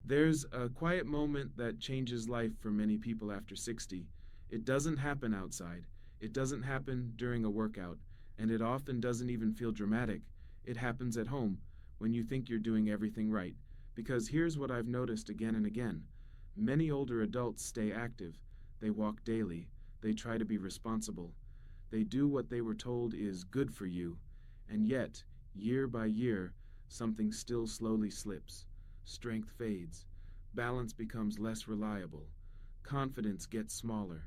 There's a quiet moment that changes life for many people after 60. It doesn't happen outside, it doesn't happen during a workout, and it often doesn't even feel dramatic. It happens at home when you think you're doing everything right. Because here's what I've noticed again and again: many older adults stay active, they walk daily, they try to be responsible, they do what they were told is good for you, and yet, year by year, something still slowly slips. Strength fades, balance becomes less reliable, confidence gets smaller,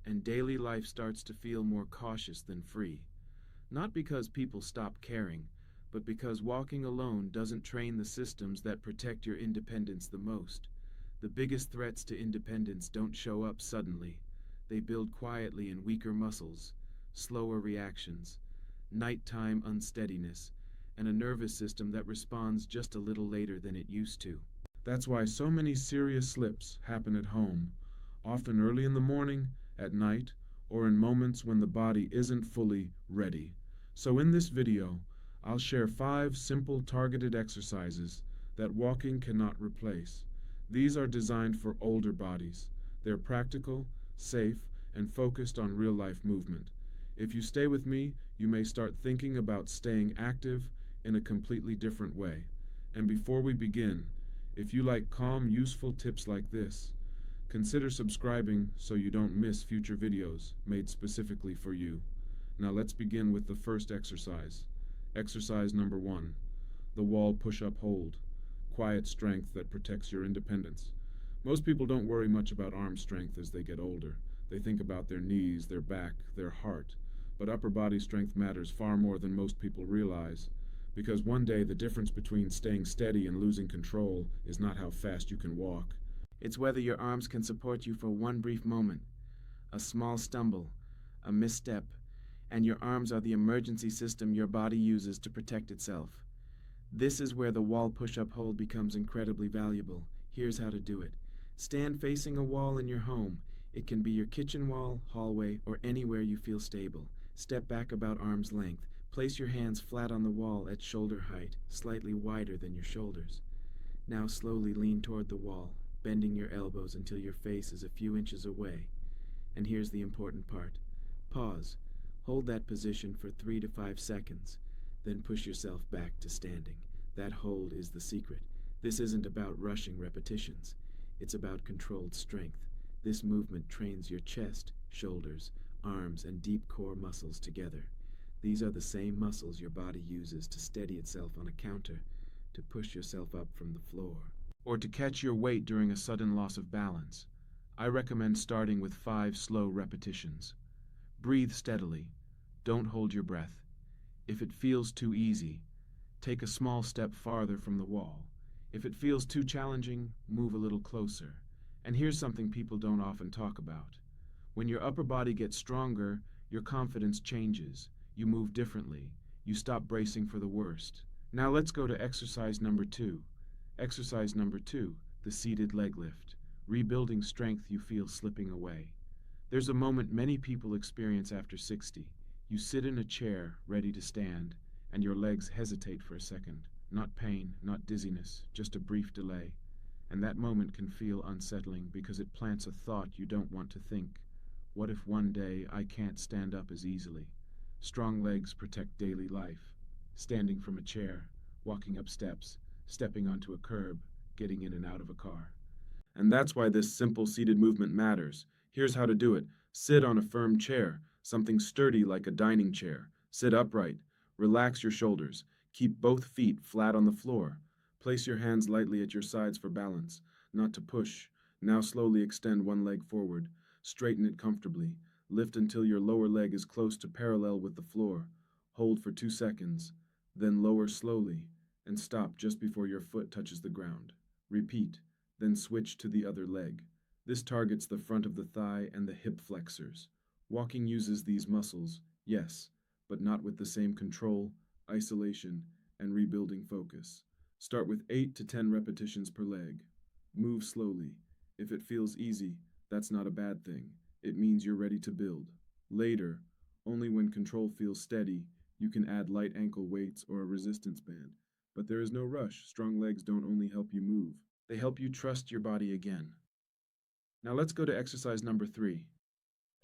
and daily life starts to feel more cautious than free. Not because people stop caring, but because walking alone doesn't train the systems that protect your independence the most. The biggest threats to independence don't show up suddenly. They build quietly in weaker muscles, slower reactions, nighttime unsteadiness, and a nervous system that responds just a little later than it used to. That's why so many serious slips happen at home, often early in the morning, at night, or in moments when the body isn't fully ready. So in this video, I'll share 5 simple targeted exercises that walking cannot replace. These are designed for older bodies. They're practical, safe, and focused on real-life movement. If you stay with me, you may start thinking about staying active in a completely different way. And before we begin, if you like calm, useful tips like this, consider subscribing so you don't miss future videos made specifically for you. Now let's begin with the first exercise. Exercise number 1, the wall push-up hold. Quiet strength that protects your independence. Most people don't worry much about arm strength as they get older. They think about their knees, their back, their heart. But upper body strength matters far more than most people realize. Because one day the difference between staying steady and losing control is not how fast you can walk. It's whether your arms can support you for one brief moment. A small stumble, a misstep, and your arms are the emergency system your body uses to protect itself. This is where the wall push-up hold becomes incredibly valuable. Here's how to do it. Stand facing a wall in your home. It can be your kitchen wall, hallway, or anywhere you feel stable. Step back about arm's length. Place your hands flat on the wall at shoulder height, slightly wider than your shoulders. Now slowly lean toward the wall, bending your elbows until your face is a few inches away. And here's the important part. Pause. Hold that position for 3 to 5 seconds. Then push yourself back to standing. That hold is the secret. This isn't about rushing repetitions. It's about controlled strength. This movement trains your chest, shoulders, arms, and deep core muscles together. These are the same muscles your body uses to steady itself on a counter, to push yourself up from the floor, or to catch your weight during a sudden loss of balance. I recommend starting with 5 slow repetitions. Breathe steadily. Don't hold your breath. If it feels too easy, take a small step farther from the wall. If it feels too challenging, move a little closer. And here's something people don't often talk about. When your upper body gets stronger, your confidence changes. You move differently. You stop bracing for the worst. Now let's go to exercise number 2. Exercise number 2, the seated leg lift. Rebuilding strength you feel slipping away. There's a moment many people experience after 60. You sit in a chair, ready to stand, and your legs hesitate for a second. Not pain, not dizziness, just a brief delay. And that moment can feel unsettling because it plants a thought you don't want to think. What if one day I can't stand up as easily? Strong legs protect daily life. Standing from a chair, walking up steps, stepping onto a curb, getting in and out of a car. And that's why this simple seated movement matters. Here's how to do it. Sit on a firm chair, something sturdy like a dining chair. Sit upright. Relax your shoulders. Keep both feet flat on the floor. Place your hands lightly at your sides for balance, not to push. Now slowly extend one leg forward. Straighten it comfortably. Lift until your lower leg is close to parallel with the floor. Hold for 2 seconds. Then lower slowly and stop just before your foot touches the ground. Repeat. Then switch to the other leg. This targets the front of the thigh and the hip flexors. Walking uses these muscles, yes, but not with the same control, isolation, and rebuilding focus. Start with 8 to 10 repetitions per leg. Move slowly. If it feels easy, that's not a bad thing. It means you're ready to build. Later, only when control feels steady, you can add light ankle weights or a resistance band. But there is no rush. Strong legs don't only help you move, They help you trust your body again. Now let's go to exercise number 3.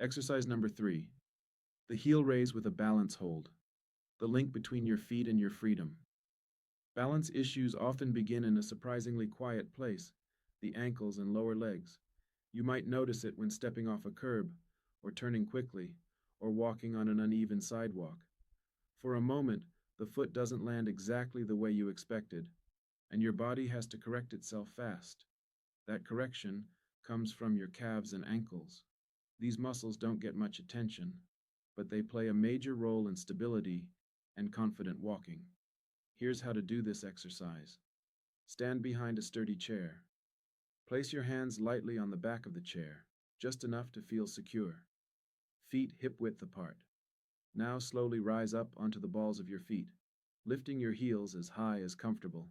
Exercise number 3, the heel raise with a balance hold, the link between your feet and your freedom. Balance issues often begin in a surprisingly quiet place, the ankles and lower legs. You might notice it when stepping off a curb, or turning quickly, or walking on an uneven sidewalk. For a moment, the foot doesn't land exactly the way you expected, and your body has to correct itself fast. That correction comes from your calves and ankles. These muscles don't get much attention, but they play a major role in stability and confident walking. Here's how to do this exercise. Stand behind a sturdy chair. Place your hands lightly on the back of the chair, just enough to feel secure. Feet hip width apart. Now slowly rise up onto the balls of your feet, lifting your heels as high as comfortable.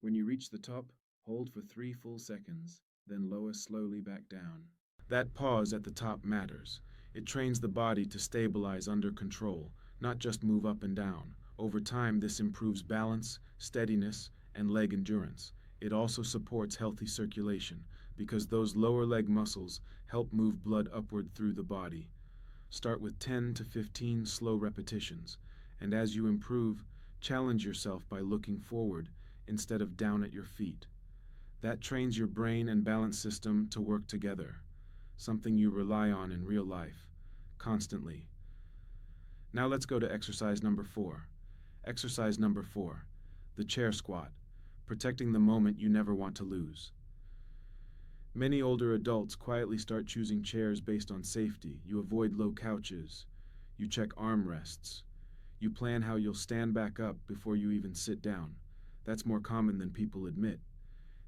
When you reach the top, hold for 3 full seconds, then lower slowly back down. That pause at the top matters. It trains the body to stabilize under control, not just move up and down. Over time, this improves balance, steadiness, and leg endurance. It also supports healthy circulation because those lower leg muscles help move blood upward through the body. Start with 10 to 15 slow repetitions, and as you improve, challenge yourself by looking forward instead of down at your feet. That trains your brain and balance system to work together, something you rely on in real life, constantly. Now let's go to exercise number 4. Exercise number 4, the chair squat, protecting the moment you never want to lose. Many older adults quietly start choosing chairs based on safety. You avoid low couches. You check armrests. You plan how you'll stand back up before you even sit down. That's more common than people admit.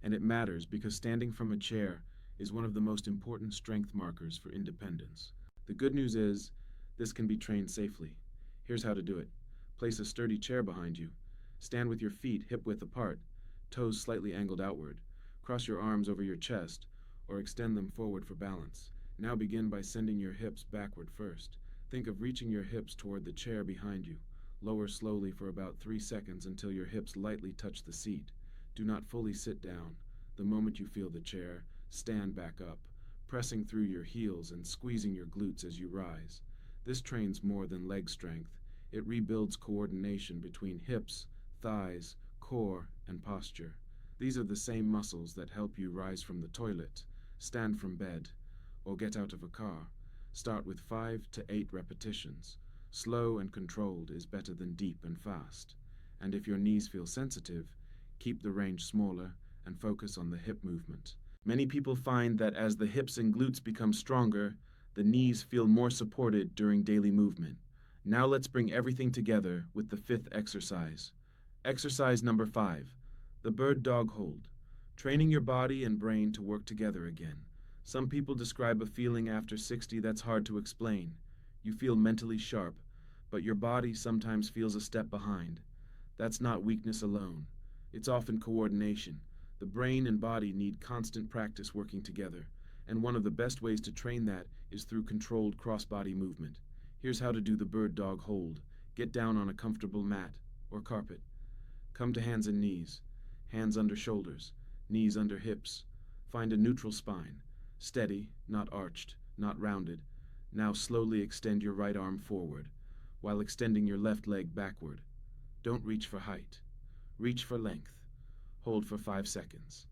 And it matters because standing from a chair is one of the most important strength markers for independence. The good news is, this can be trained safely. Here's how to do it. Place a sturdy chair behind you. Stand with your feet hip width apart, toes slightly angled outward. Cross your arms over your chest, or extend them forward for balance. Now begin by sending your hips backward first. Think of reaching your hips toward the chair behind you. Lower slowly for about 3 seconds until your hips lightly touch the seat. Do not fully sit down. The moment you feel the chair, stand back up, pressing through your heels and squeezing your glutes as you rise. This trains more than leg strength. It rebuilds coordination between hips, thighs, core, and posture. These are the same muscles that help you rise from the toilet, stand from bed, or get out of a car. Start with 5 to 8 repetitions. Slow and controlled is better than deep and fast. And if your knees feel sensitive, keep the range smaller and focus on the hip movement. Many people find that as the hips and glutes become stronger, the knees feel more supported during daily movement. Now let's bring everything together with the 5th exercise. Exercise number 5, the bird dog hold, training your body and brain to work together again. Some people describe a feeling after 60 that's hard to explain. You feel mentally sharp, but your body sometimes feels a step behind. That's not weakness alone. It's often coordination. The brain and body need constant practice working together, and one of the best ways to train that is through controlled cross-body movement. Here's how to do the bird dog hold. Get down on a comfortable mat or carpet. Come to hands and knees. Hands under shoulders, knees under hips. Find a neutral spine. Steady, not arched, not rounded. Now slowly extend your right arm forward, while extending your left leg backward. Don't reach for height. Reach for length. Hold for 5 seconds.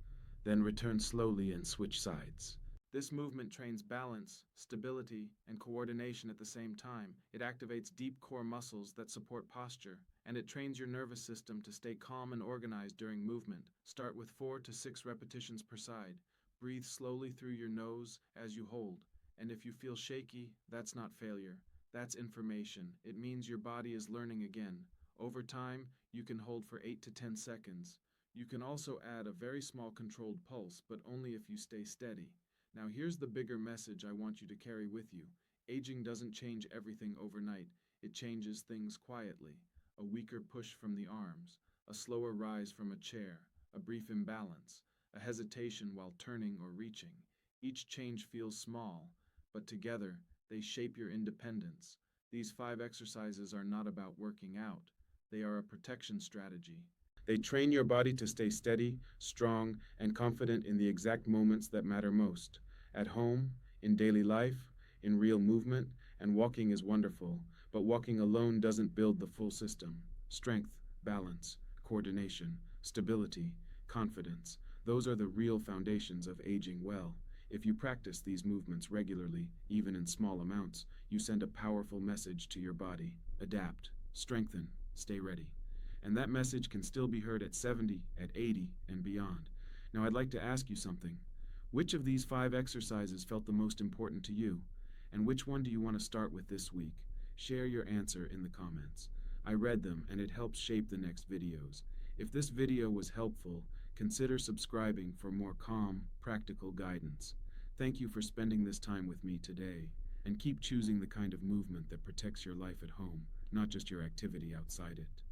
Then return slowly and switch sides. This movement trains balance, stability, and coordination at the same time. It activates deep core muscles that support posture, and it trains your nervous system to stay calm and organized during movement. Start with 4 to 6 repetitions per side. Breathe slowly through your nose as you hold. And if you feel shaky, that's not failure. That's information. It means your body is learning again. Over time, you can hold for 8 to 10 seconds. You can also add a very small controlled pulse, but only if you stay steady. Now here's the bigger message I want you to carry with you. Aging doesn't change everything overnight. It changes things quietly. A weaker push from the arms, a slower rise from a chair, a brief imbalance, a hesitation while turning or reaching. Each change feels small, but together they shape your independence. These 5 exercises are not about working out. They are a protection strategy. They train your body to stay steady, strong, and confident in the exact moments that matter most. At home, in daily life, in real movement, and walking is wonderful, but walking alone doesn't build the full system. Strength, balance, coordination, stability, confidence. Those are the real foundations of aging well. If you practice these movements regularly, even in small amounts, you send a powerful message to your body. Adapt, strengthen, stay ready. And that message can still be heard at 70, at 80, and beyond. Now, I'd like to ask you something. Which of these 5 exercises felt the most important to you? And which one do you want to start with this week? Share your answer in the comments. I read them and it helps shape the next videos. If this video was helpful, consider subscribing for more calm, practical guidance. Thank you for spending this time with me today, and keep choosing the kind of movement that protects your life at home, not just your activity outside it.